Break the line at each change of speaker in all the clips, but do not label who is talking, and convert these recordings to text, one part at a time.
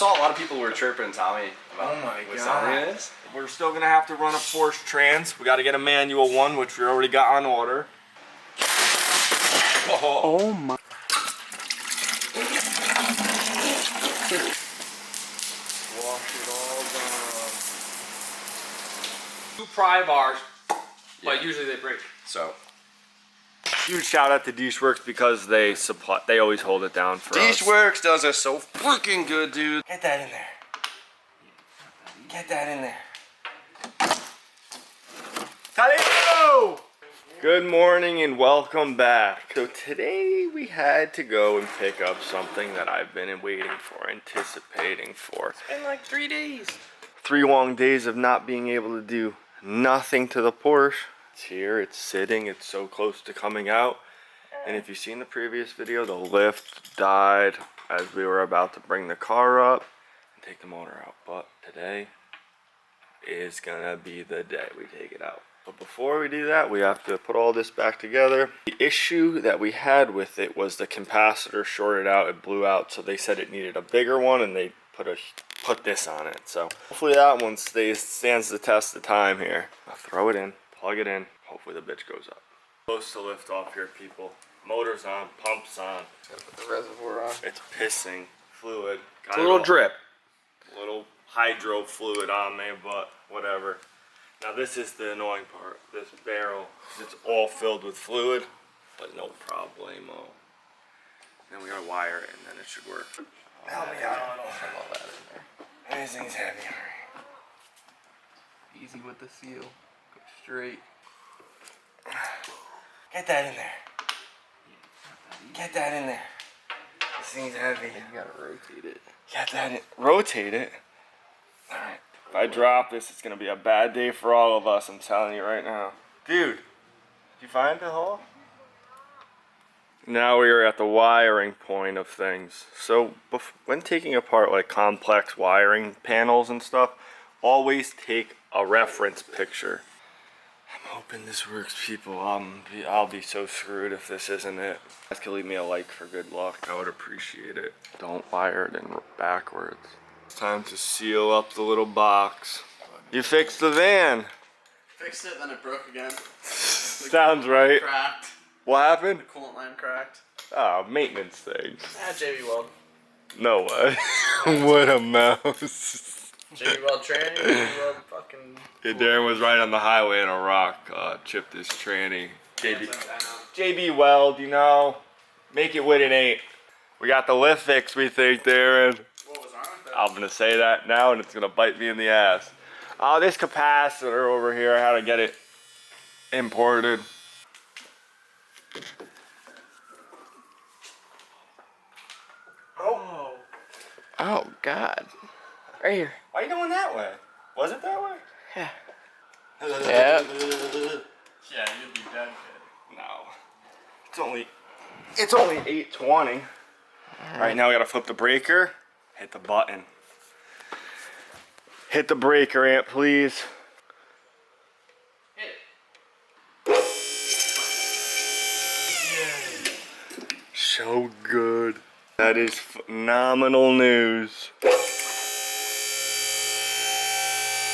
saw a lot of people were chirping Tommy about what selling it is.
We're still gonna have to run a Porsche trans. We gotta get a manual one, which we already got on order.
Oh my.
Wash it all down.
2 pry bars, but usually they break.
So
Huge shout out to Djnoway because they always hold it down for us.
Djnoway does us so freaking good, dude.
Get that in there. Get that in there. Hello! Good morning and welcome back. So today we had to go and pick up something that I've been waiting for, anticipating for.
It's been like 3 days.
3 long days of not being able to do nothing to the Porsche. It's here, it's sitting, it's so close to coming out. And if you've seen the previous video, the lift died as we were about to bring the car up and take the motor out. But today is gonna be the day we take it out. But before we do that, we have to put all this back together. The issue that we had with it was the capacitor shorted out, it blew out, so they said it needed a bigger one and they put this on it. So hopefully that one stands the test of time here. I'll throw it in, plug it in, hopefully the bitch goes up. Close to lift off here, people. Motor's on, pump's on.
Gotta put the reservoir on.
It's pissing fluid.
It's a little drip.
Little hydro fluid on me, but whatever. Now this is the annoying part. This barrel, it's all filled with fluid, but no problemo. Then we gotta wire it and then it should work. Help me out.
Have all that in there.
Everything's heavy.
Easy with the seal. Go straight.
Get that in there. Get that in there. This thing's heavy.
You gotta rotate it.
Get that in. Rotate it. Alright. If I drop this, it's gonna be a bad day for all of us, I'm telling you right now. Dude, did you find the hole? Now we are at the wiring point of things. So when taking apart like complex wiring panels and stuff, always take a reference picture. I'm hoping this works, people. I'll be so screwed if this isn't it. You guys can leave me a like for good luck. I would appreciate it. Don't wire it in backwards. It's time to seal up the little box. You fixed the van.
Fixed it, then it broke again.
Sounds right.
Cracked.
What happened?
The coolant line cracked.
Oh, maintenance thing.
JB Weld.
No way. What a mouse.
JB Weld tranny, JB Weld fucking...
Yeah, Darren was right on the highway and a rock chipped his tranny. JB Weld, you know, make it what it ain't. We got the lift fix, we think, Darren.
What was wrong with that?
I'm gonna say that now and it's gonna bite me in the ass. Oh, this capacitor over here, I had to get it imported.
Oh God. Right here.
Why are you going that way? Was it that way?
Yeah.
Yeah.
Yeah, you'd be dead.
No. It's only 8:20. Alright, now we gotta flip the breaker. Hit the button. Hit the breaker, Aunt, please.
Hit it.
So good. That is phenomenal news.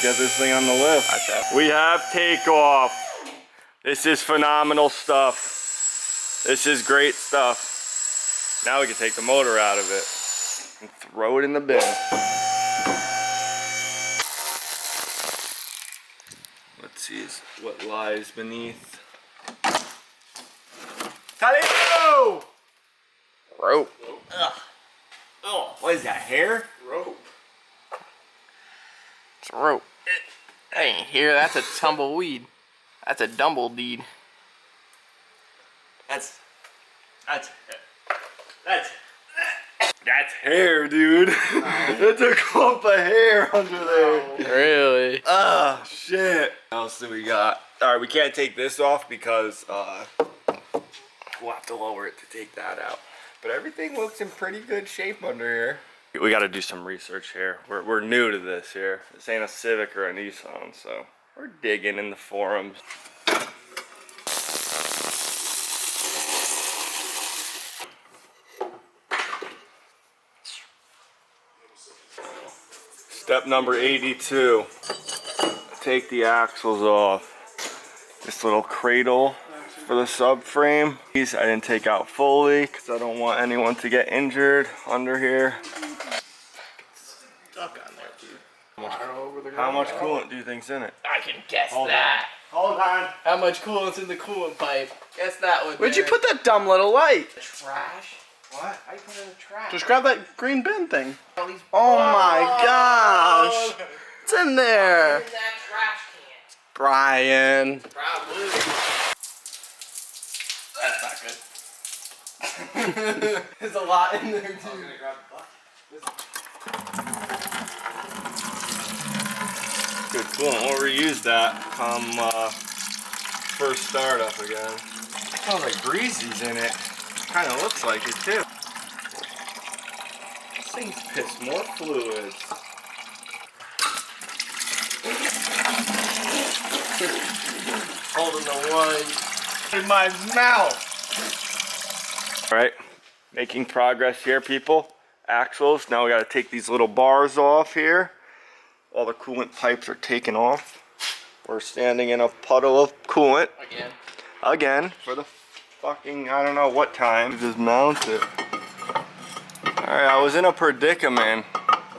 Get this thing on the lift. We have takeoff. This is phenomenal stuff. This is great stuff. Now we can take the motor out of it and throw it in the bin. Let's see what lies beneath. Talito!
Rope.
Ugh. Oh, what is that, hair?
Rope.
It's a rope. I ain't here. That's a tumbleweed. That's a dumbledeed.
That's hair, dude. That's a clump of hair under there.
Really?
Oh, shit. What else do we got? Alright, we can't take this off because we'll have to lower it to take that out. But everything looks in pretty good shape under here. We got to do some research here. We're new to this here. This ain't a Civic or a Nissan, so we're digging in the forums. Step number 82. Take the axles off. This little cradle for the subframe. These I didn't take out fully because I don't want anyone to get injured under here.
Stuck on there, dude.
How much coolant do you think's in it?
I can guess that.
Hold on.
How much coolant's in the coolant pipe? Guess that one.
Where'd you put that dumb little light?
Trash?
What?
How you put it in the trash?
Just grab that green bin thing.
All these
Oh my gosh. It's in there.
in that trash can.
Brian.
Probably. That's not good. There's a lot in there, too.
Good coolant. We'll reuse that come first startup again. It smells like greasy's in it. Kind of looks like it too. This thing's pissed more fluids.
Holding the line in my mouth.
All right, making progress here, people. Axles. Now we got to take these little bars off here. All the coolant pipes are taken off. We're standing in a puddle of coolant. Again, for the fucking, I don't know what time. Just mount it. Alright, I was in a predicament,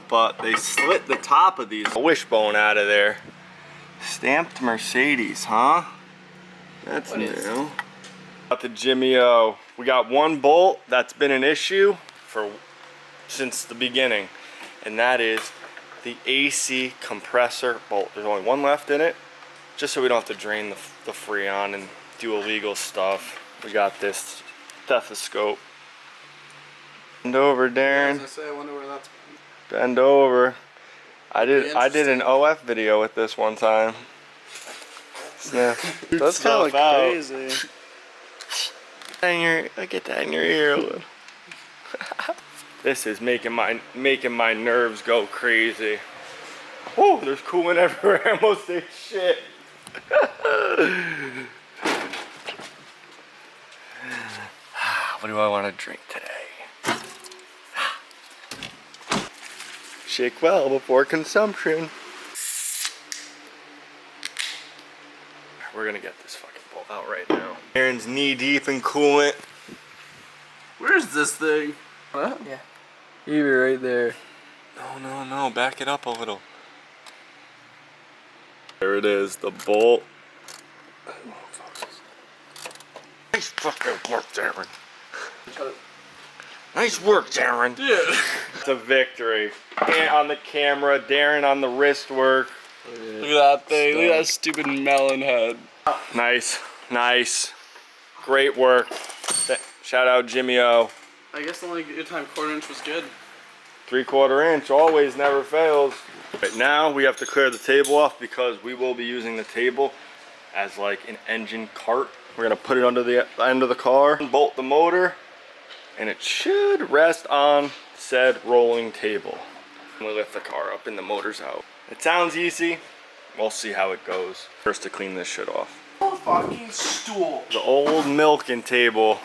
but they slit the top of these. A wishbone out of there. Stamped Mercedes, huh? That's new. Got the Djnoway. We got one bolt that's been an issue since the beginning, and that is the AC compressor bolt. There's only one left in it, just so we don't have to drain the Freon and do illegal stuff. We got this stethoscope. Bend over, Darren.
I wonder where that's
Bend over. I did an OF video with this one time. Yeah,
That's kind of like crazy.
Get that in your ear. This is making my nerves go crazy. Whoa, there's coolant everywhere. I almost ate shit. What do I want to drink today? Shake well before consumption. We're gonna get this fucking bolt out right now. Aaron's knee deep in coolant.
Where's this thing?
Yeah. You were right there.
No, back it up a little. There it is, the bolt. Nice fucking work, Darren. Nice work, Darren.
Yeah.
It's a victory. Ant on the camera, Darren on the wrist work.
Look at that thing. Look at that stupid melon head.
Nice. Great work. Shout out Djnoway.
I guess the only good time 1/4 inch was good.
3/4 inch always never fails. Right now we have to clear the table off because we will be using the table as like an engine cart. We're gonna put it under the end of the car, bolt the motor, and it should rest on said rolling table. We lift the car up and the motor's out. It sounds easy. We'll see how it goes. First to clean this shit off.
Oh, fucking stool.
The old milking table.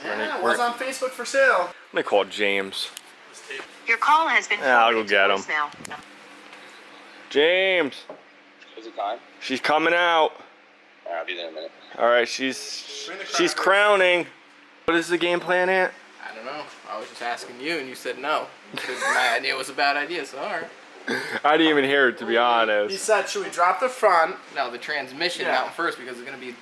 Yeah, it was on Facebook for sale.
Let me call James.
Your call has been
Yeah, I'll go get him.
now.
James,
Is it time?
she's coming out.
Alright, I'll be there in a minute.
All right, she's crowning. What is the game plan, Ant?
I don't know. I was just asking you, and you said no. Because my idea was a bad idea, so alright.
I didn't even hear it, to be
He
honest.
said, should we drop the front?
No, the transmission
Yeah.
out first because it's going to be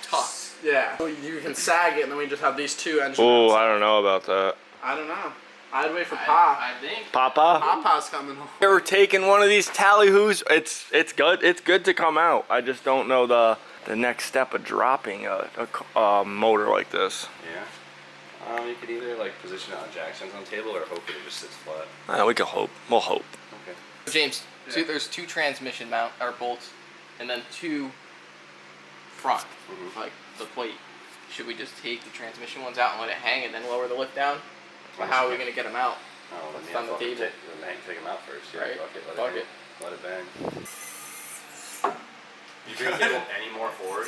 tough.
Yeah. You can sag it, and then we just have these two engines.
Oh, I don't know about that.
I don't know. I'd wait for Pa.
I think.
Papa?
Papa's coming home.
We're taking one of these tally-hoos. It's good. It's good to come out. I just don't know the next step of dropping a motor like this.
Yeah. You could either like position it on jack stands on the table or hope that it just sits flat.
We can hope. We'll hope.
Okay.
James, there's 2 transmission mount or bolts, and then 2 front, like the plate. Should we just take the transmission ones out and let it hang, and then lower the lift down? Or how are we gonna get them out?
Oh,
What's
then
on the
fuck it,
table?
Take them out first. Yeah,
Right.
Fuck it.
Fuck it.
Let it bang. You bring the table any more forward?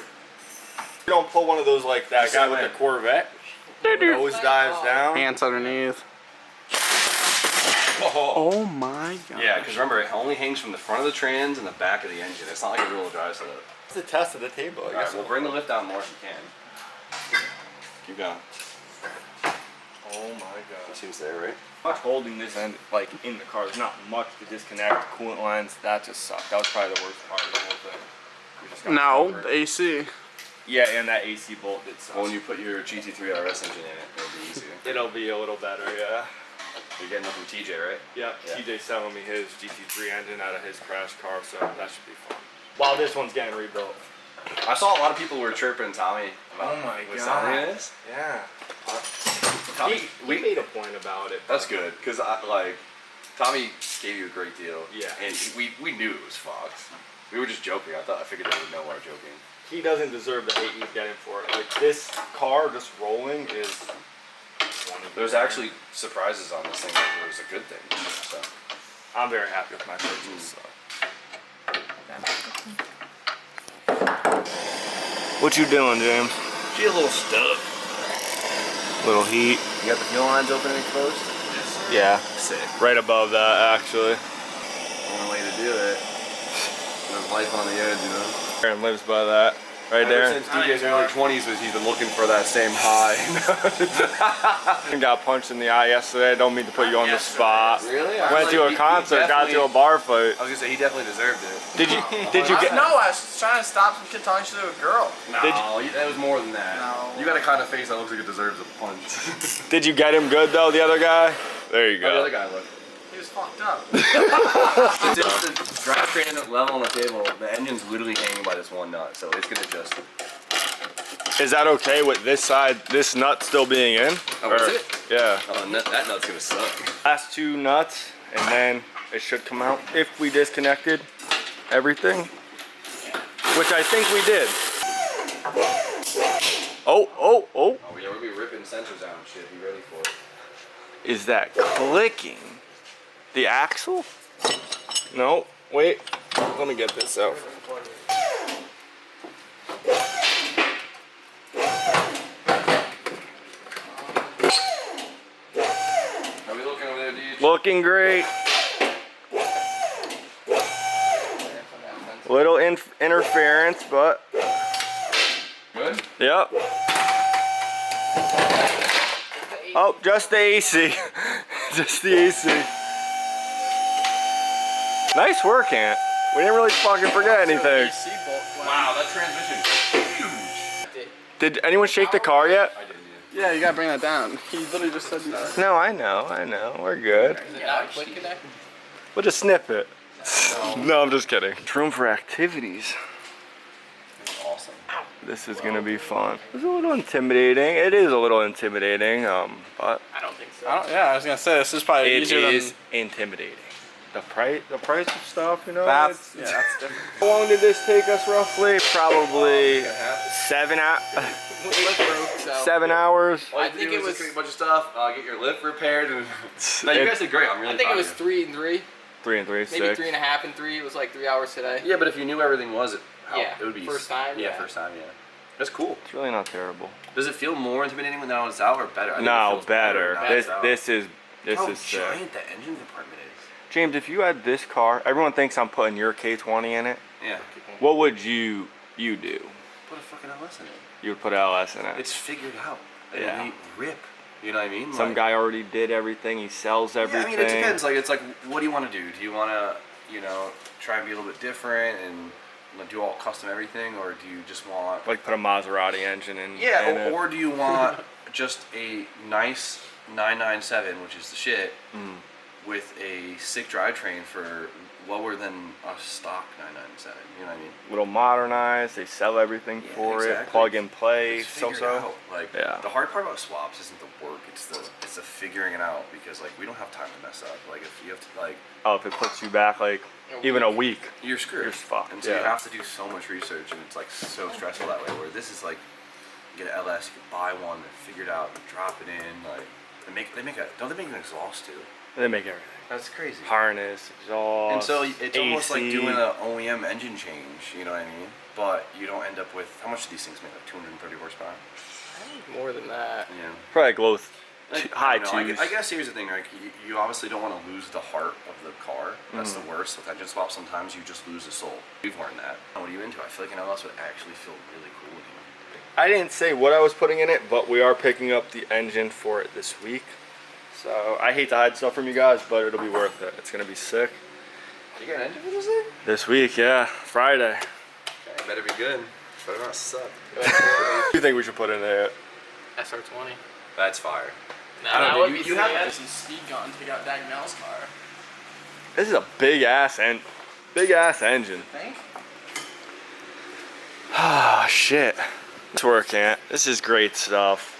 You don't pull one of those like that guy with the Corvette. Nose dives down.
Ants underneath.
Oh,
Oh my god.
Yeah, because remember, it only hangs from the front of the trans and the back of the engine. It's not like a real drive setup.
It's the test of the table, I
Alright,
guess.
we'll bring the lift down more if you can. Keep going.
Oh my god.
It seems there, right?
Much holding this end, like in the car. There's not much to disconnect. Coolant lines, that just sucked. That was probably the worst part of the whole thing. We just got
No,
covered.
the AC.
Yeah, and that AC bolt did suck.
Well, when you put your GT3 RS engine in it, it'll be easier.
It'll be a little better, yeah.
You're getting it from TJ, right?
Yep,
Yeah.
TJ's selling me his GT3 engine out of his crash car, so that should be fun. While this one's getting rebuilt.
I saw a lot of people were chirping Tommy about
Oh my
was
God.
Tommy this.
Yeah.
Tommy,
We made a point about it.
that's good, because Tommy gave you a great deal.
Yeah.
And we knew it was Fox. We were just joking. I figured they would know we were joking.
He doesn't deserve the hate you get him for it. Like, this car just rolling is one of the
There's actually surprises on this thing that was a good thing. So.
I'm very happy with my purchase. So. What you doing, James?
She a little stuck.
Little heat.
You got the fuel lines open and exposed?
Yeah.
Sick.
Right above that, actually.
Only way to do it. There's life on the edge, you know?
Aaron lives by that. Right
Ever
there.
since DJ's early 20s, he's been looking for that same high.
Got punched in the eye yesterday. Don't mean to put you on the spot.
Really?
Went to a concert, got to a bar fight.
I was gonna say he definitely deserved it.
Did you get?
No, I was trying to stop some kid talking shit to a girl.
No, that was more than that.
No.
You got a kind of face that looks like it deserves a punch.
Did you get him good though? The other guy. There you
How the other
go.
guy look?
He was fucked up.
Since the drivetrain isn't level on the table, the engine's literally hanging by this one nut, so it's gonna just.
Is that okay with this side, this nut still being in?
Oh, is it?
Yeah.
Oh, that nut's gonna suck.
Last two nuts, and then it should come out if we disconnected everything, which I think we did. Oh.
Oh yeah, we'll be ripping sensors out and shit. Be ready for it.
Is that clicking? The axle? No, wait. Let me get this out.
How we looking over there, dude?
Looking great. Little interference, but
Good?
yep. Oh, just the AC. Just the AC. Nice work, Ant. We didn't really fucking forget anything.
AC bolt.
Wow, that transmission huge.
Did anyone shake the car yet?
I did,
Yeah, you gotta bring that down. He literally just said that.
No, I know. We're good.
Is it not quick connect?
We'll just snip it. No, I'm just kidding. Room for activities.
Awesome.
This is gonna be fun. It's a little intimidating. It is a little intimidating, but
I don't think so.
Yeah, I was gonna say this is probably
it
easier
is
than
intimidating. The price of stuff, you know.
that's
it's-
that's different.
How long did this take us roughly? Probably 7 hours.
Lift broke, so.
7 hours.
All you
I
have to
think
do
it
is
was-
just get a bunch of stuff, get your lip repaired, and no, you guys did great. I'm really
I think it
proud
was
of you.
3 and 3,
3 and 3,
maybe
6.
3.5 and 3. It was like 3 hours today.
Yeah, but if you knew everything was, it would be
first time.
Yeah, first time. Yeah, that's cool.
It's really not terrible.
Does it feel more intimidating when now it's out, or better? I think it
No,
feels
better.
now
This
it's out.
this is
How
sick.
giant that engine compartment is.
James, if you had this car, everyone thinks I'm putting your K20 in it.
Yeah.
What would you do?
Put a fucking LS in it.
You would put LS in it.
It's figured out.
Yeah.
It'll rip. You know what I mean?
Some
Like-
guy already did everything. He sells
Yeah, I
everything.
mean, it depends. Like, it's like, what do you want to do? Do you want to, try and be a little bit different and do all custom everything, or do you just want?
Like put a Maserati engine in.
Yeah,
in it.
or do you want just a nice 997, which is the shit, with a sick drivetrain for lower than a stock 997? You know what I mean?
Little modernized. They sell everything for it.
exactly.
Plug and play.
It's
So
figured out. Like,
Yeah.
the hard part about swaps isn't the work; it's the figuring it out, because like we don't have time to mess up. Like, if you have to
Oh, if it puts you back like even a week.
you're screwed.
You're fucked,
And so you
yeah.
have to do so much research, and it's like so stressful that way. Where this is like, you get an LS, you can buy one, figure it out, and drop it in. Like, don't they make an exhaust too?
They make everything.
That's crazy.
Harness, exhaust.
And so it's almost like
AC.
doing an OEM engine change. You know what I mean? But you don't end up with, how much do these things make? Like 230 horsepower.
More than that.
Yeah.
Probably like low high
I don't know,
twos.
I guess here's the thing, like you obviously don't want to lose the heart of the car. That's the worst. With engine swap, sometimes you just lose the soul. We've learned that. What are you into? I feel like anyone else would actually feel really cool with you.
I didn't say what I was putting in it, but we are picking up the engine for it this week. So I hate to hide stuff from you guys, but it'll be worth it. It's gonna be sick.
You got an engine for this thing?
This week, yeah, Friday.
Okay, better be good. Better not suck.
What do you think we should put in there?
SR20.
That's fire.
No,
I don't
that
know,
would be
You have
sick.
some speed gun to take out Dagnell's car.
This is a big ass engine.
Think?
Ah, shit. It's working. This is great stuff.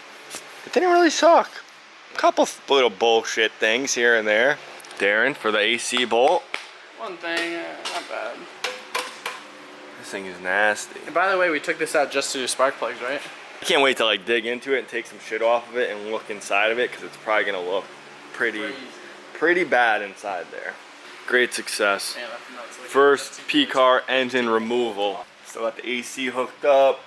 It didn't really suck. A couple little bullshit things here and there. Darren for the AC bolt.
One thing, not bad.
This thing is nasty.
And by the way, we took this out just to do spark plugs, right?
I can't wait to like dig into it and take some shit off of it and look inside of it because it's probably gonna look pretty bad inside there. Great success.
Yeah, that's nuts. Like,
First
that's
P-car engine removal. Still got the AC hooked up.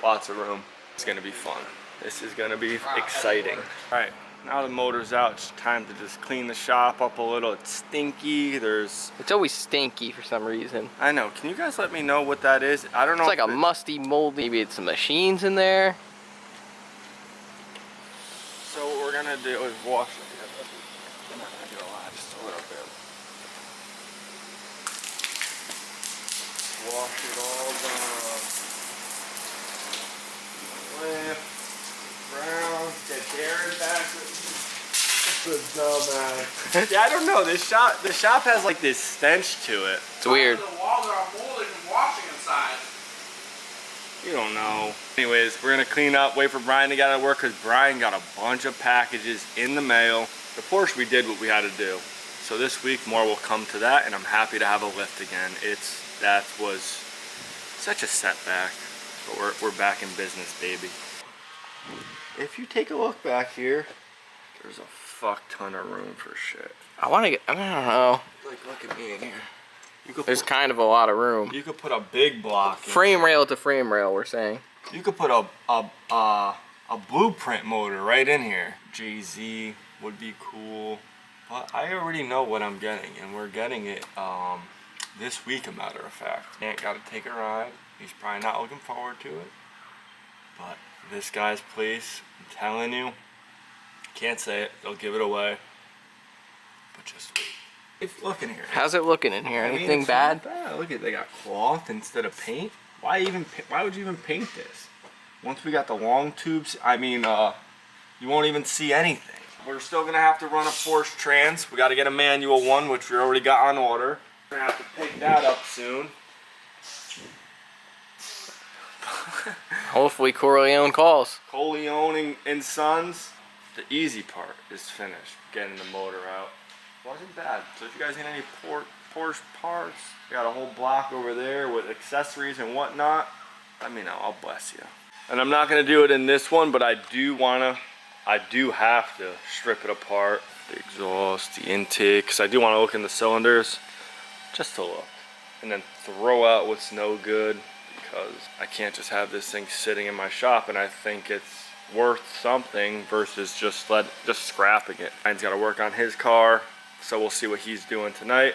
Lots of room. It's gonna be fun. This is gonna be exciting. All right, now the motor's out. It's time to just clean the shop up a little. It's stinky.
It's always stinky for some reason.
I know. Can you guys let me know what that is? I don't know.
It's like a musty, moldy. Maybe it's some machines in there.
So what we're gonna do is wash it. I'm not gonna do a lot, just a little bit. Wash it all down. Lift, brown, get Darren back. The dumbass. Yeah, I don't know. The shop has like this stench to it.
It's weird.
The walls are molding and washing inside.
You don't know. Anyways, we're gonna clean up, wait for Brian to get out of work because Brian got a bunch of packages in the mail. The Porsche, we did what we had to do. So this week more will come to that, and I'm happy to have a lift again. That was such a setback, but we're back in business, baby. If you take a look back here, there's a fuck ton of room for shit.
I don't know.
Like, look at me in here. You could
There's
put,
kind of a lot of room.
you could put a big block in.
Frame rail to frame rail, we're saying.
You could put a blueprint motor right in here. JZ would be cool. But I already know what I'm getting, and we're getting it this week, a matter of fact. Ant got to take a ride. He's probably not looking forward to it. But this guy's place, I'm telling you, can't say it. They'll give it away. But just wait. Look in here.
How's it looking in here?
I mean,
Anything
it's
bad?
not bad. Look at, they got cloth instead of paint. Why would you even paint this? Once we got the long tubes, I mean, you won't even see anything. We're still gonna have to run a Porsche trans. We gotta get a manual one, which we already got on order. We're gonna have to pick that up soon.
Hopefully Corleone calls.
Corleone and Sons. The easy part is finished, getting the motor out. Wasn't bad. So if you guys need any Porsche parts, we got a whole block over there with accessories and whatnot, let me know. I'll bless you. And I'm not gonna do it in this one, but I do have to strip it apart. The exhaust, the intake, because I do want to look in the cylinders, just to look. And then throw out what's no good, because I can't just have this thing sitting in my shop and I think it's worth something versus just scrapping it. Ryan's got to work on his car, so we'll see what he's doing tonight.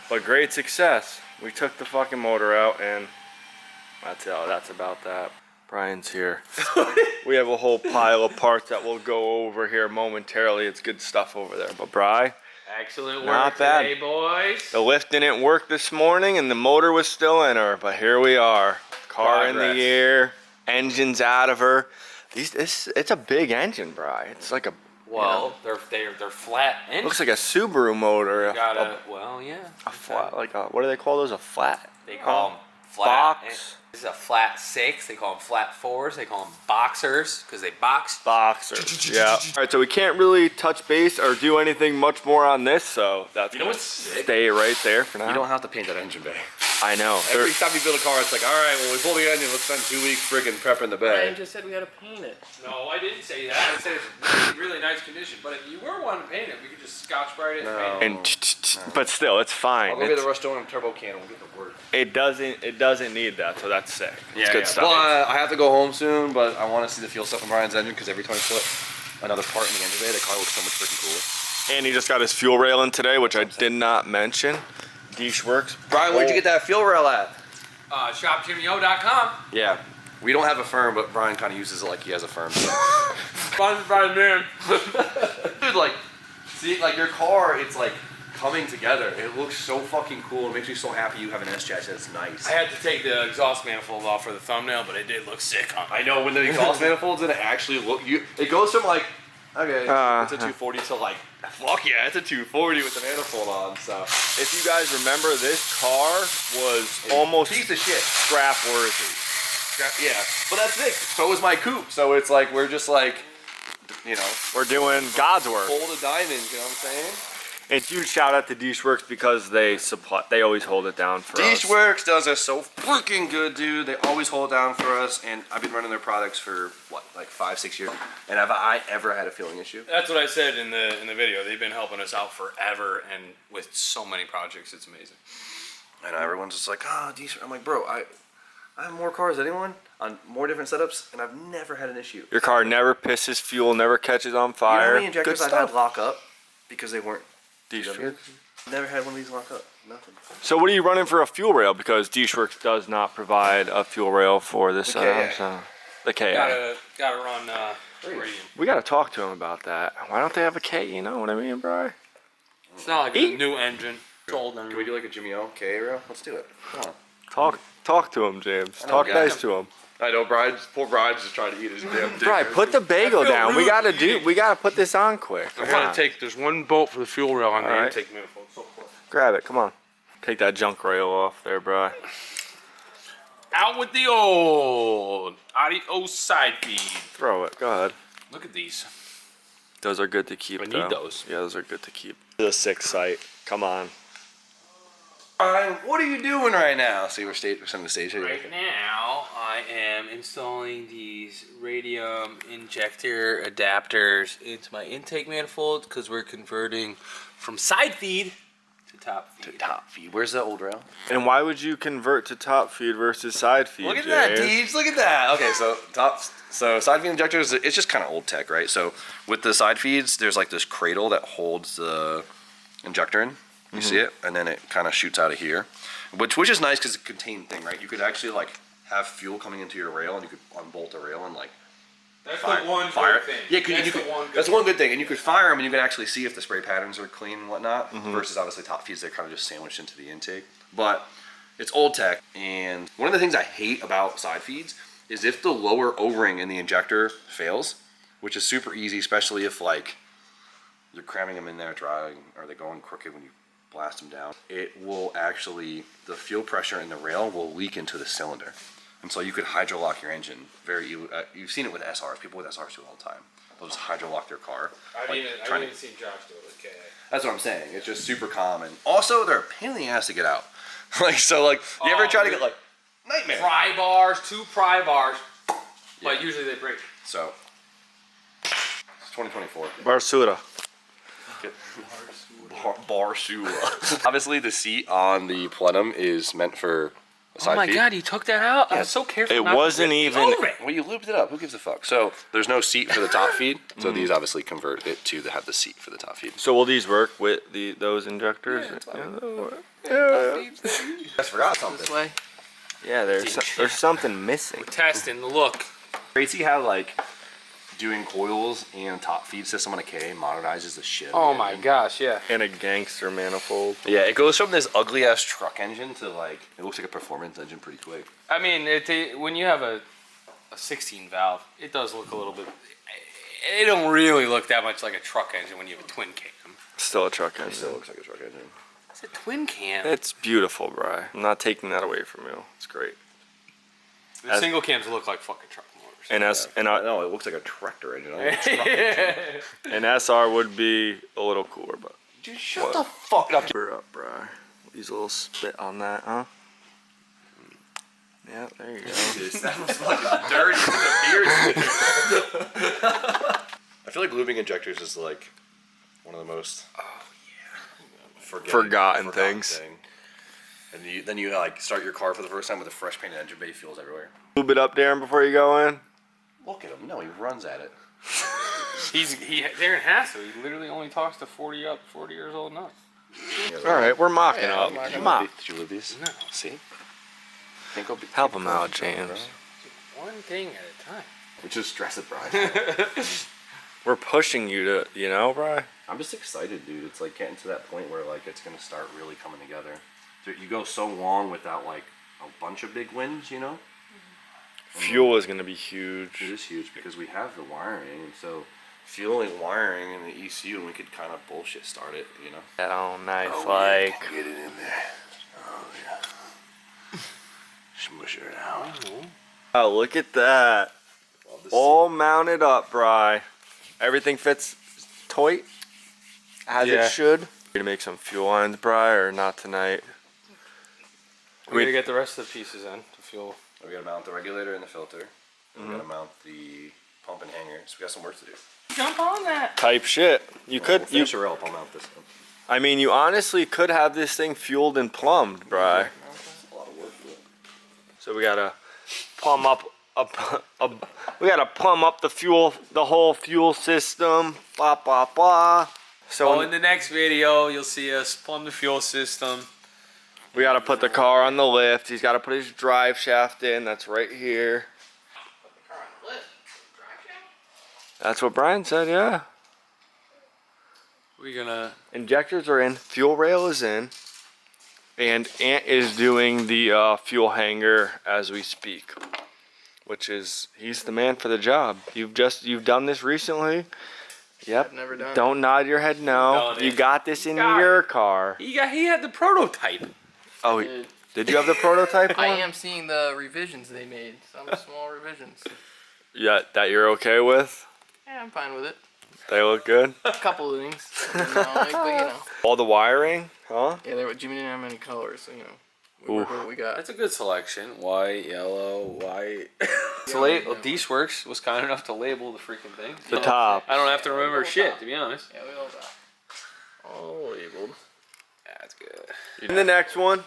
But great success. We took the fucking motor out, and that's about that. Brian's here. We have a whole pile of parts that we'll go over here momentarily. It's good stuff over there. But Bri,
Excellent work
not bad.
today, boys.
The lift didn't work this morning and the motor was still in her, but here we are. Car in the air, engine's out of her. It's a big engine, Bri. It's like a
they're flat engines.
looks like a Subaru motor.
A
flat, like what do they call those? A flat?
They call them flat.
Box.
This is a flat 6. They call them flat 4s. They call them boxers because they box.
Boxers. Yeah. All right, so we can't really touch base or do anything much more on this, so that's gonna stay right there for now.
You don't have to paint that engine bay.
I know.
Every time you build a car, it's like, all right, well, we pull the engine, let's spend 2 weeks friggin' prepping the bay.
Ryan just said we had to paint it.
No, I didn't say that. I said it's really nice condition. But if you were wanting to paint it, we could just Scotch Brite it and paint it.
But still, it's fine.
I'll go get the Rust-Oleum turbo can and we'll get the work.
It doesn't need that, so that's sick. It's good stuff.
Well, I have to go home soon, but I want to see the fuel stuff in Brian's engine because every 20 foot another part in the engine bay. The car looks so much freaking cooler.
And he just got his fuel rail in today, which I did not mention. Djnoway.
Brian, where'd you get that fuel rail at?
ShopJimmyO.com.
Yeah. We don't have a firm, but Brian kind of uses it like he has a firm. So.
Sponsored by the man.
Dude, like, see, like your car, it's like coming together. It looks so fucking cool. It makes me so happy you have an S-Chassis that's nice.
I had to take the exhaust manifold off for the thumbnail, but it did look sick on me.
I know when the exhaust manifold's in it actually look it goes from like okay, it's a 240 to like fuck yeah, it's a 240 with the manifold on. So
If you guys remember, this car was almost
piece of shit.
scrap worthy.
Yeah, but that's it. So is my coupe. So it's like we're just like, you know,
We're doing God's work.
full of diamonds. You know what I'm saying?
And huge shout out to Djnoway because they always hold it down for us.
Djnoway does us so freaking good, dude. They always hold it down for us, and I've been running their products for what, like 5-6 years. And have I ever had a feeling issue?
That's what I said in the video. They've been helping us out forever, and with so many projects, it's amazing.
And everyone's just like, oh, Djnoway. I'm like, bro, I have more cars than anyone on more different setups, and I've never had an issue.
Your car never pisses fuel, never catches on
You know
fire.
how many injectors
Good
I've had
stuff.
lock up because they weren't
Djnoway.
Never had one of these lock up. Nothing.
So what are you running for a fuel rail? Because Djnoway does not provide a fuel rail for this
The
setup.
KA.
So the KA.
Gotta run radium.
We gotta talk to him about that. Why don't they have a K? You know what I mean, bro?
It's not like
Eat.
a new engine. It's old
Can we
engine.
do like a Jimmy O KA rail? Let's do it. Come on.
Talk to him, James.
I know,
Talk
guys.
nice to him.
I know, poor Brian's just trying to eat his damn dick.
Right, put the bagel
feel
down.
rude
We gotta put this on quick.
I
Come
gotta
on.
take. There's one bolt for the fuel rail on the
Alright.
intake manifold. So close.
Grab it. Come on. Take that junk rail off there, bro.
Out with the old adios side feed.
Throw it. Go ahead.
Look at these.
Those are good to keep.
I need
though.
those.
Yeah, those are good to keep. The 6th site. Come on.
Brian, what are you doing right now? See, we're setting the stage here.
Right now, I am installing these radium injector adapters into my intake manifold because we're converting from side feed to top feed.
Top feed. Where's the old rail?
And why would you convert to top feed versus side feed?
Look at that,
James?
Deej. Look at that. Okay, so side feed injectors, it's just kind of old tech, right? So with the side feeds, there's like this cradle that holds the injector in. You see it, and then it kind of shoots out of here, which is nice because it's a contained thing, right? You could actually like have fuel coming into your rail, and you could unbolt the rail and like
That's
fire,
the one
fire.
good thing.
Yeah,
That's
one good thing, and you could fire them, and you can actually see if the spray patterns are clean and whatnot. Versus obviously top feeds, they're kind of just sandwiched into the intake. But it's old tech, and one of the things I hate about side feeds is if the lower O-ring in the injector fails, which is super easy, especially if like you're cramming them in there dry or they're going crooked when you blast them down. It will actually, the fuel pressure in the rail will leak into the cylinder. And so you could hydro lock your engine very easily. You've seen it with SRs. People with SRs do it all the time. They'll just hydro lock their car.
I've
like,
even
trying to-
seen Josh do it with KA.
That's what I'm saying. It's just super common. Also, they're a pain in the ass to get out. Like, so like, you ever try to get like, nightmare.
Pry bars, 2 pry bars,
Yeah.
but usually they break.
So, it's 2024.
Barsura.
Barsua. Obviously, the seat on the plenum is meant for a side
Oh my
feed.
god, you took that out? I was so careful.
It
not to
wasn't
rip
even-
over it.
Well, you looped it up. Who gives a fuck? So there's no seat for the top feed. So these obviously convert it to have the seat for the top feed.
So will these work with those injectors?
I just forgot something.
This way.
Yeah, there's something missing.
Testing the look.
Crazy how like doing coils and top feed system on a K modernizes the shit.
Oh my gosh, yeah.
And a gangster manifold.
Yeah, it goes from this ugly ass truck engine to like it looks like a performance engine pretty quick.
I mean, when you have a 16 valve, it does look a little bit. It don't really look that much like a truck engine when you have a twin cam.
Still a truck
It
engine.
still looks like a truck engine.
It's a twin cam.
It's beautiful, bro. I'm not taking that away from you. It's great.
The single cams look like fucking truck motors.
No, it looks like a tractor engine. I don't know, truck engine.
An SR would be a little cooler, but
Dude, shut the fuck up.
we're up, bro. Use a little spit on that, huh? Yeah, there you go.
That was fucking dirty. I feel like lubing injectors is like one of the most
Forgotten things.
thing. And then you like start your car for the first time with a fresh painted engine bay, feels everywhere.
Lube it up, Darren, before you go in.
Look at him. No, he runs at it.
Darren has to. He literally only talks to 40 years old and up.
All right, we're mocking up. Mop.
Did you live these?
No.
See? Think I'll be
Help him out, James.
One thing at a time.
We just stress it, Brian.
We're pushing you to, you know, bro.
I'm just excited, dude. It's like getting to that point where like it's gonna start really coming together. You go so long without like a bunch of big wins, you know.
Fuel is gonna be huge.
It is huge because we have the wiring, and so fueling, wiring, and the ECU, and we could kind of bullshit start it, you know.
Oh, nice,
Get it in there. Oh yeah. Smush it out.
Oh, look at that. All mounted up, Bri. Everything fits tight as it should. You're gonna make some fuel lines, Bri, or not tonight?
We're gonna get the rest of the pieces in to fuel.
We gotta mount the regulator and the filter. And we gotta mount the pump and hanger. So we got some work to do.
Jump on that.
Type shit. You could.
We'll finish her up. I'll mount this one.
I mean, you honestly could have this thing fueled and plumbed, Bri.
A lot of work to it.
So we gotta plumb up. We gotta plumb up the whole fuel system. Blah blah blah. So
In the next video, you'll see us plumb the fuel system.
we gotta put the car on the lift. He's gotta put his drive shaft in. That's right here. That's what Brian said. Yeah.
We're gonna.
Injectors are in. Fuel rail is in. And Ant is doing the fuel hanger as we speak. Which is, he's the man for the job. You've done this recently. Yep.
I've never done
Don't nod your head no.
No,
You
dude.
got this in
Got
your car.
He had the prototype.
Oh,
Dude.
did you have the prototype one?
I am seeing the revisions they made. Some small revisions.
Yeah, that you're okay with?
Yeah, I'm fine with it.
They look good?
A couple of things. But, you know.
All the wiring, huh?
Yeah, Jimmy didn't have many colors, so, you know. We work with what we got.
That's a good selection. White, yellow, white. Djnoway was kind enough to label the freaking thing.
The top.
I don't have to remember shit, to be honest.
Yeah, we all got. All labeled.
That's good.
In the next one,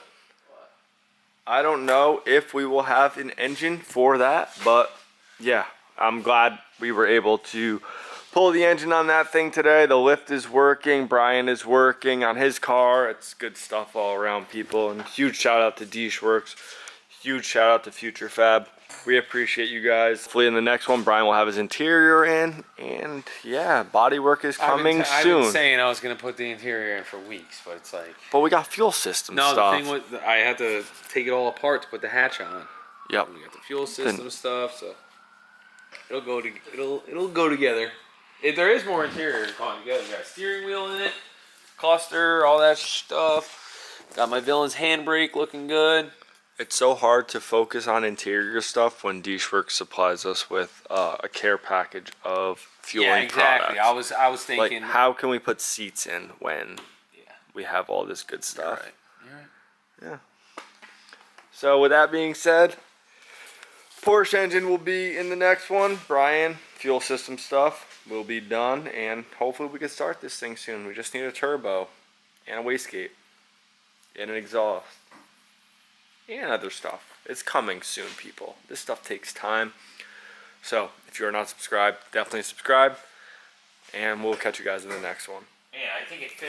I don't know if we will have an engine for that, but yeah, I'm glad we were able to pull the engine on that thing today. The lift is working. Brian is working on his car. It's good stuff all around, people. And huge shout out to Djnoway. Huge shout out to Future Fab. We appreciate you guys. Hopefully in the next one, Brian will have his interior in. And yeah, body work is coming
I've
soon.
been saying I was going to put the interior in for weeks, but it's like...
But we got fuel system
No,
stuff.
the thing with... I had to take it all apart to put the hatch on.
Yep.
We got the fuel system stuff, so... It'll go together. There is more interior going together. We got a steering wheel in it, cluster, all that stuff. Got my Villain's handbrake looking good.
It's so hard to focus on interior stuff when Djnoway supplies us with a care package of fueling
Yeah, exactly.
products.
I was thinking.
Like, how can we put seats in when we have all this good stuff?
You're right.
Yeah. So with that being said, Porsche engine will be in the next one. Brian, fuel system stuff will be done, and hopefully we can start this thing soon. We just need a turbo and a wastegate and an exhaust and other stuff. It's coming soon, people. This stuff takes time. So if you're not subscribed, definitely subscribe, and we'll catch you guys in the next one.
Yeah, I think it fits.